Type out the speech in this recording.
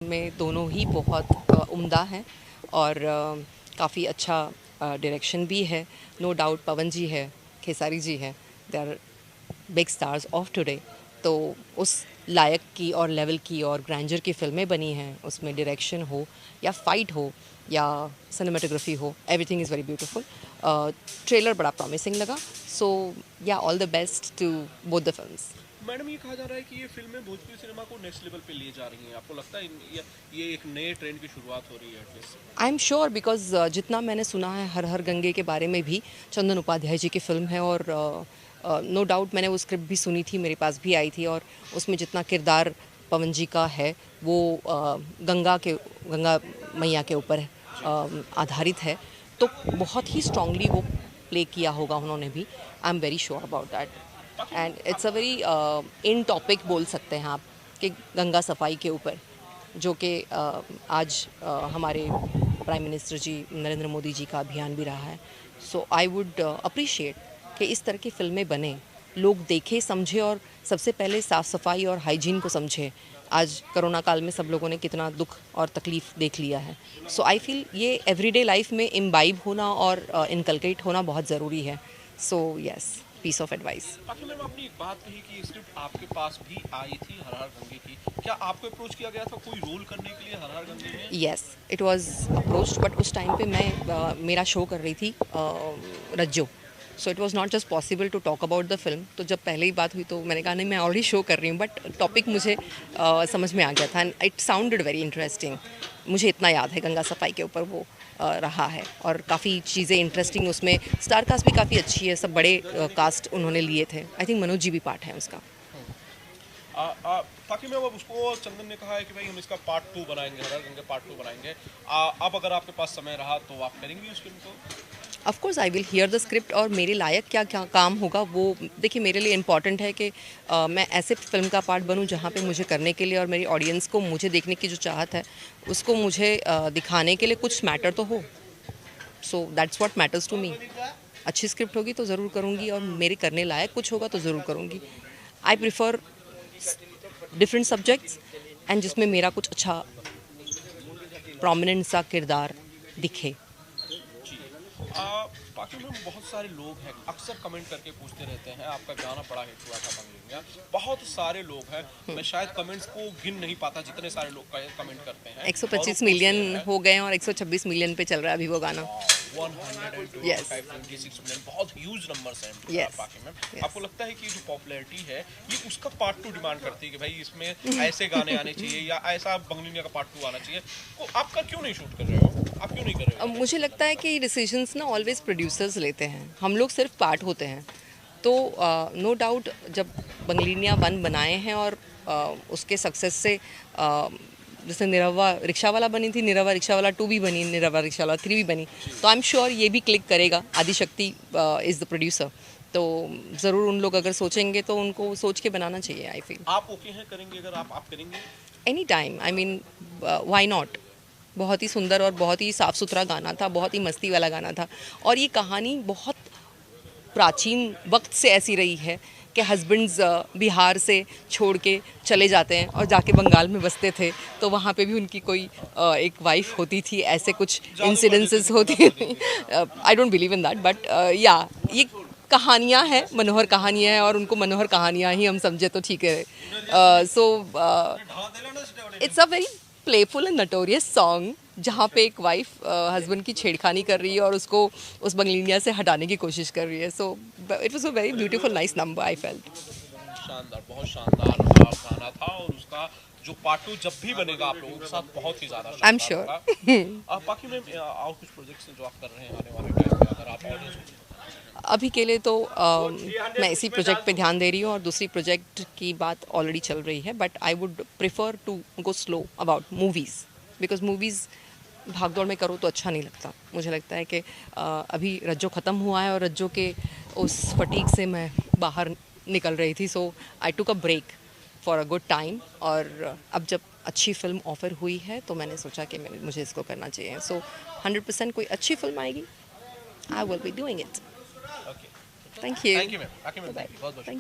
में दोनों ही बहुत उम्दा हैं और काफ़ी अच्छा डायरेक्शन भी है। नो डाउट पवन जी है, खेसारी जी है, they are big stars of today. तो उस लायक की और लेवल की और ग्रैंडर की फ़िल्में बनी हैं, उसमें डायरेक्शन हो या फाइट हो या सिनेमेटोग्राफी हो, everything is very beautiful. Trailer बड़ा प्रॉमिसिंग लगा, so yeah all the best to both the films. Madam, ये कहा जा रहा है कि ये फिल्में भोजपुरी सिनेमा को नेक्स्ट लेवल पे ले जा रही हैं। आपको लगता है ये एक नए ट्रेंड की शुरुआत हो रही है at least? I am sure because जितना मैंने सुना है हर हर गंगे के बारे में भी चंदन उपाध्याय जी की फ़िल्म है और नो डाउट मैंने वो स्क्रिप्ट भी सुनी थी, मेरे पास भी आई थी और उसमें जितना किरदार पवन जी का है वो गंगा मैया के ऊपर आधारित है, तो बहुत ही स्ट्रांगली वो प्ले किया होगा उन्होंने भी। I am very sure about that and it's a very in topic बोल सकते हैं आप कि गंगा सफाई के ऊपर, जो कि आज हमारे प्राइम मिनिस्टर जी नरेंद्र मोदी जी का अभियान भी रहा है। सो आई वुड अप्रिशिएट कि इस तरह की फ़िल्में बने, लोग देखें, समझें और सबसे पहले साफ़ सफाई और हाइजीन को समझें। आज कोरोना काल में सब लोगों ने कितना दुख और तकलीफ़ देख लिया है। सो आई फील ये एवरीडे लाइफ में इम्बाइब होना और इनकलकेट होना बहुत ज़रूरी है। So yes, piece of advice. बाकी मैम, आपने एक बात कही कि स्क्रिप्ट आपके पास भी आई थी हर हर गंगे की। क्या आपको अप्रोच किया गया था कोई रोल करने के लिए हर हर गंगे में? Yes, it was approached, but उस टाइम पे मैं मेरा शो कर रही थी Rajjo, so it was not just possible to talk about the film. तो जब पहले ही बात हुई तो मैंने कहा नहीं, मैं ऑलरेडी शो कर रही हूँ, बट टॉपिक मुझे समझ में आ गया था and it sounded very interesting. मुझे इतना याद है गंगा सफाई के ऊपर वो रहा है और काफ़ी चीज़ें इंटरेस्टिंग, उसमें स्टार कास्ट भी काफ़ी अच्छी है, सब बड़े कास्ट उन्होंने लिए थे। आई थिंक मनोज जी भी पार्ट है उसका। ताकि मैं अब उसको चंदन ने कहा है कि भाई हम इसका पार्ट 2 बनाएंगे, हर हर गंगे पार्ट 2 बनाएंगे। अब अगर आपके पास समय रहा तो आप करेंगे उस फिल्म को? Of course I will hear the script और मेरे लायक क्या क्या काम होगा वो देखिए। मेरे लिए इम्पॉर्टेंट है कि मैं ऐसे फिल्म का पार्ट बनूं जहां पे मुझे करने के लिए और मेरी ऑडियंस को मुझे देखने की जो चाहत है उसको मुझे दिखाने के लिए कुछ मैटर तो हो। So that's what matters to me. अच्छी स्क्रिप्ट होगी तो ज़रूर करूँगी और मेरे करने लायक कुछ होगा तो ज़रूर करूँगी। I prefer different subjects and जिसमें मेरा कुछ अच्छा प्रोमिनेंट सा किरदार दिखे। बाकी में बहुत सारे लोग हैं अक्सर कमेंट करके पूछते रहते हैं, आपका गाना बड़ा हिट हुआ था बंगलिंगा, बहुत सारे लोग हैं, मैं शायद कमेंट्स को गिन नहीं पाता जितने सारे लोग कमेंट करते हैं। 125 मिलियन हो गए और 126 मिलियन पे चल रहा है अभी वो गाना। 126 मिलियन बहुत ह्यूज नंबर्स हैं। Yes. बाकी में Yes. आपको लगता है कि जो पॉपुलैरिटी है ये उसका पार्ट 2 डिमांड करती है कि भाई इसमें ऐसे गाने आने चाहिए या ऐसा बंगलिंगा का पार्ट 2 आना चाहिए, तो आपका क्यों नहीं शूट कर रहे हो? आप क्यों नहीं कर रहे हो? मुझे लगता है कि डिसीजंस ना ऑलवेज प्रोड्यूसर्स लेते हैं, हम लोग सिर्फ पार्ट होते हैं। तो नो डाउट जब बंगलिनिया 1 बनाए हैं और उसके सक्सेस से जैसे निरहुआ रिक्शा वाला बनी थी, निरहुआ रिक्शा वाला 2 भी बनी, निरहुआ रिक्शा वाला 3 भी बनी, तो आई एम श्योर ये भी क्लिक करेगा। आदिशक्ति इज़ द प्रोड्यूसर, तो ज़रूर उन लोग अगर सोचेंगे तो उनको सोच के बनाना चाहिए। आई फील आप ओके हैं, करेंगे? अगर आप करेंगे any time, I mean why not. बहुत ही सुंदर और बहुत ही साफ़ सुथरा गाना था, बहुत ही मस्ती वाला गाना था और ये कहानी बहुत प्राचीन वक्त से ऐसी रही है कि हस्बैंड्स बिहार से छोड़ के चले जाते हैं और जाके बंगाल में बसते थे, तो वहाँ पे भी उनकी कोई एक वाइफ होती थी, ऐसे कुछ इंसिडेंसेस होती थी। I don't believe in that, but या ये कहानियाँ हैं, मनोहर कहानियाँ हैं और उनको मनोहर कहानियाँ ही हम समझे तो ठीक है। So it's a very playful and notorious song जहाँ पे एक वाइफ हस्बैंड की छेड़खानी कर रही है और उसको उस बंगलिनिया से हटाने की कोशिश कर रही है। सो it was a very beautiful nice number I felt. शानदार, बहुत शानदार गाना था और उसका जो पार्ट 2 जब भी बनेगा आप लोगों के साथ बहुत ही ज्यादा आई एम शानदार श्योर। होगा। बाकी में और कुछ प्रोजेक्ट्स जो आप कर रहे हैं आने वाले टाइम में, अगर आप ऑडियंस को अभी के लिए तो मैं इसी प्रोजेक्ट पे ध्यान दे रही हूँ और दूसरी प्रोजेक्ट की बात ऑलरेडी चल रही है, but I would prefer to go slow about movies because movies भागदौड़ में करो तो अच्छा नहीं लगता। मुझे लगता है कि अभी रज्जो ख़त्म हुआ है और रज्जो के उस फटीक से मैं बाहर निकल रही थी, so I took a break for a good time और अब जब अच्छी फिल्म ऑफ़र हुई है तो मैंने सोचा कि मुझे इसको करना चाहिए। सो 100% कोई अच्छी फिल्म आएगी, I will be doing it. Okay, thank you. Thank you ma'am. बाकी मैम, बहुत बहुत थैंक